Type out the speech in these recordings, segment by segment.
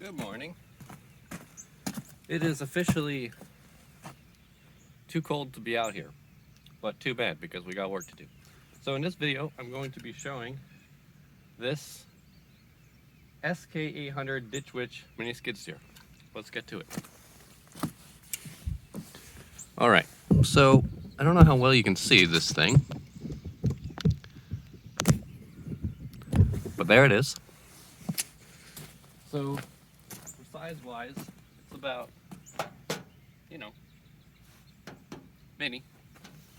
Good morning. It is officially too cold to be out here, but too bad because we got work to do. So in this video, I'm going to be showing this SK800 Ditch Witch mini skid steer. Let's get to it. All right, so I don't know how well you can see this thing, but there it is. So for size-wise, it's about, mini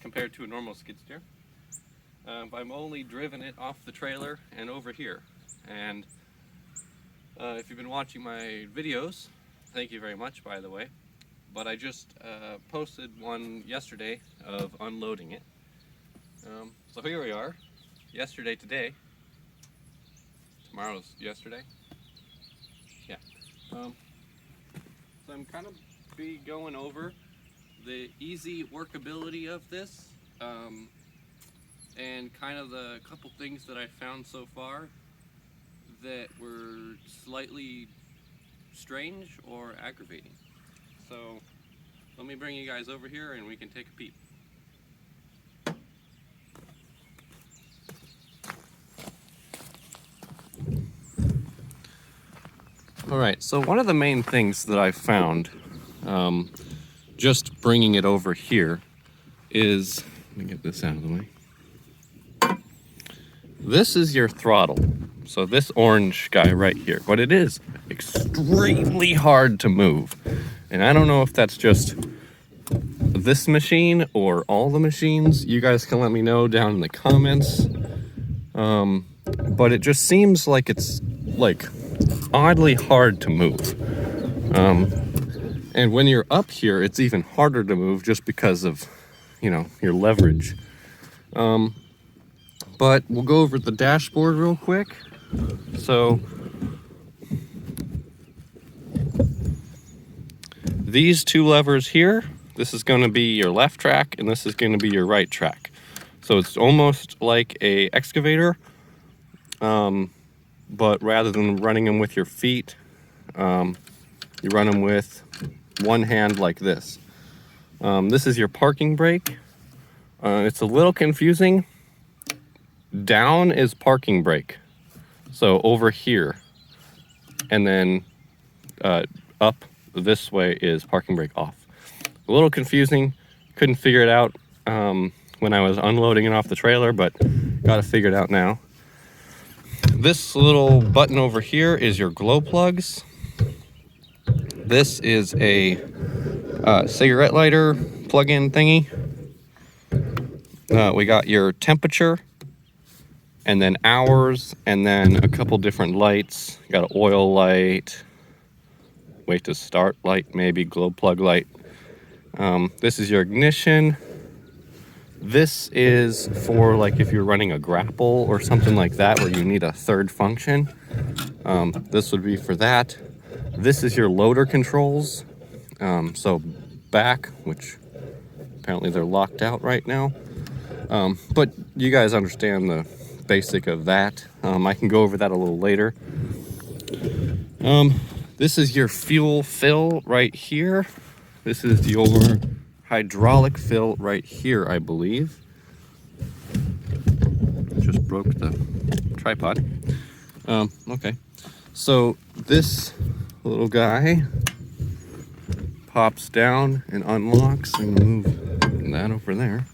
compared to a normal skid steer. I've only driven it off the trailer and over here. And if you've been watching my videos, thank you very much, by the way. But I just posted one yesterday of unloading it. So here we are, yesterday today. Tomorrow's yesterday. Yeah. So I'm kind of be going over the easy workability of this, and kind of the couple things that I found so far that were slightly strange or aggravating. So let me bring you guys over here and we can take a peep. Alright, so one of the main things that I found just bringing it over here is, let me get this out of the way. This is your throttle. So this orange guy right here, but it is extremely hard to move. And I don't know if that's just this machine or all the machines. You guys can let me know down in the comments. But it just seems like it's oddly hard to move. And when you're up here, it's even harder to move just because of, your leverage. But we'll go over the dashboard real quick. So these two levers here, this is going to be your left track and this is going to be your right track. So it's almost like a excavator, but rather than running them with your feet, you run them with one hand like this. This is your parking brake. It's a little confusing. Down is parking brake, so over here, and then up this way is parking brake off. A little confusing, couldn't figure it out when I was unloading it off the trailer, but got it figured out now. This little button over here is your glow plugs. This is a cigarette lighter plug-in thingy. We got your temperature, and then hours, and then a couple different lights. Got an oil light, wait to start light, maybe glow plug light. This is your ignition. This is for if you're running a grapple or something like that where you need a third function. This would be for that. This is your loader controls. So back, which apparently they're locked out right now. But you guys understand the basic of that. I can go over that a little later. This is your fuel fill right here. This is your hydraulic fill right here, I believe. Just broke the tripod. Okay. So this little guy pops down and unlocks, and move that over there.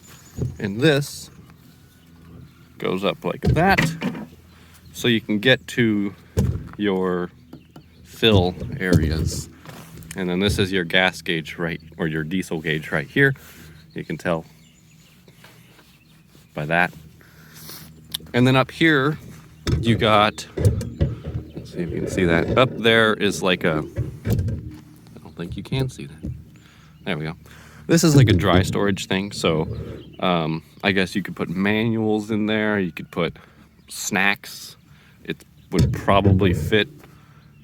And this goes up like that, so you can get to your fill areas. And then this is your gas gauge or your diesel gauge right here. You can tell by that. And then up here, you got, let's see if you can see that. Up there is I don't think you can see that. There we go. This is like a dry storage thing, so I guess you could put manuals in there, you could put snacks. It would probably fit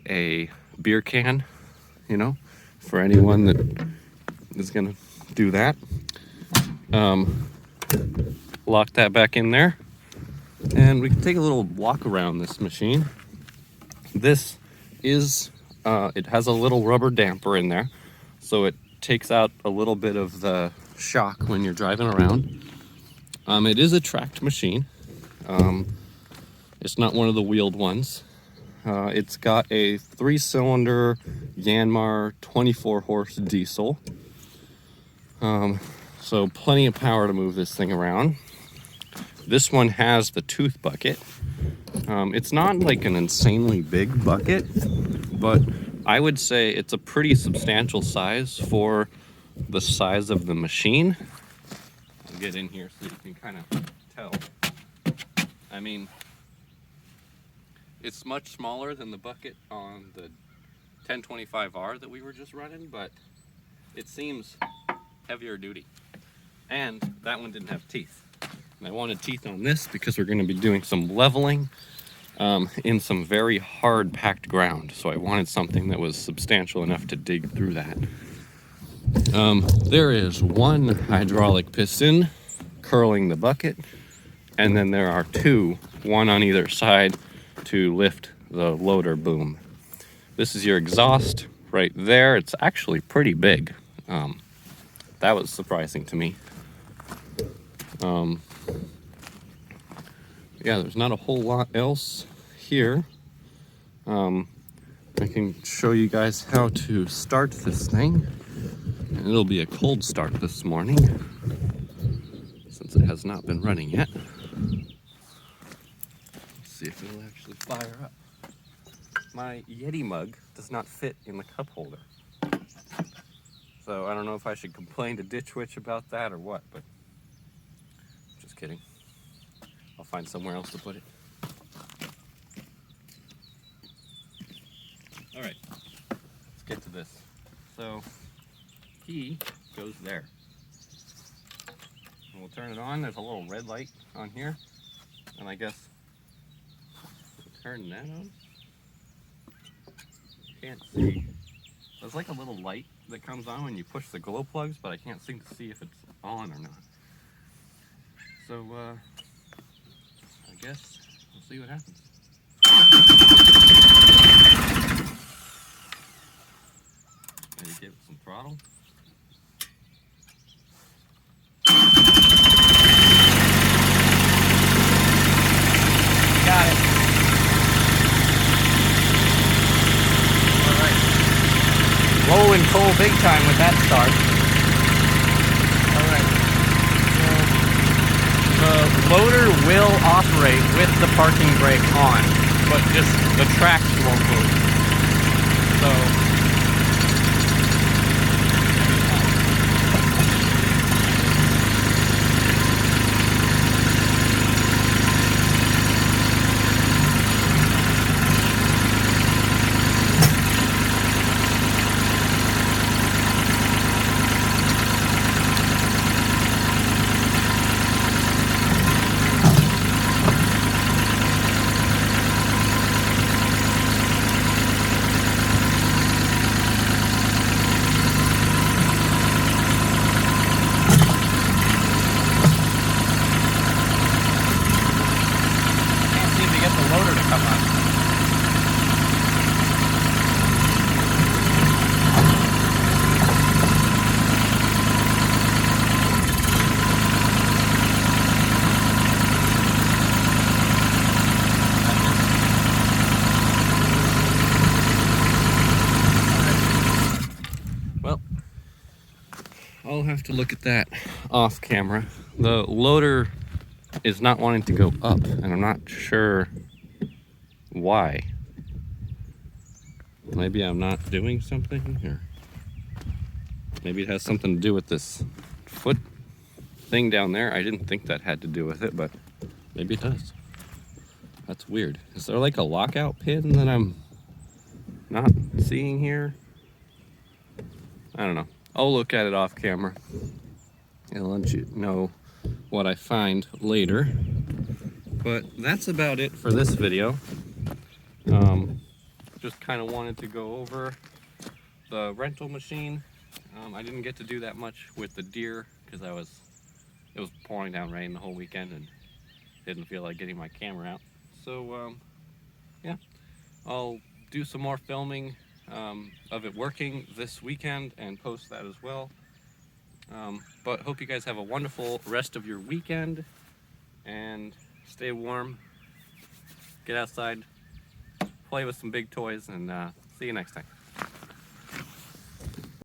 a beer can, for anyone that is gonna do that. Lock that back in there, and we can take a little walk around this machine. This is it has a little rubber damper in there, so it takes out a little bit of the shock when you're driving around. It is a tracked machine. It's not one of the wheeled ones. It's got a 3-cylinder Yanmar 24 horse diesel. So plenty of power to move this thing around. This one has the tooth bucket. It's not like an insanely big bucket, but I would say it's a pretty substantial size for the size of the machine. I'll get in here so you can kind of tell. I mean, it's much smaller than the bucket on the 1025R that we were just running, but it seems heavier duty. And that one didn't have teeth. And I wanted teeth on this because we're going to be doing some leveling in some very hard packed ground. So I wanted something that was substantial enough to dig through that. There is one hydraulic piston curling the bucket, and then there are two, one on either side, to lift the loader boom. This is your exhaust right there. It's actually pretty big. That was surprising to me. Yeah, there's not a whole lot else here. I can show you guys how to start this thing. And it'll be a cold start this morning, since it has not been running yet. Let's see if it'll actually fire up. My Yeti mug does not fit in the cup holder. So I don't know if I should complain to Ditch Witch about that or what, but just kidding. I'll find somewhere else to put it. All right, let's get to this. So key goes there. And we'll turn it on. There's a little red light on here. And I guess we'll turn that on. Can't see. There's like a little light that comes on when you push the glow plugs, but I can't seem to see if it's on or not. So I guess we'll see what happens. Maybe give it some throttle. Got it. All right. Rolling coal big time with that start. All right. So the loader will operate with the parking brake on, but just the tracks won't move. So I'll have to look at that off camera. The loader is not wanting to go up, and I'm not sure why. Maybe I'm not doing something, or maybe it has something to do with this foot thing down there. I didn't think that had to do with it, but maybe it does. That's weird. Is there like a lockout pin that I'm not seeing here? I don't know. I'll look at it off camera and let you know what I find later. But that's about it for this video. Just kind of wanted to go over the rental machine. I didn't get to do that much with the deer because it was pouring down rain the whole weekend and didn't feel like getting my camera out. So yeah, I'll do some more filming of it working this weekend and post that as well. But hope you guys have a wonderful rest of your weekend and stay warm, get outside, play with some big toys, and see you next time.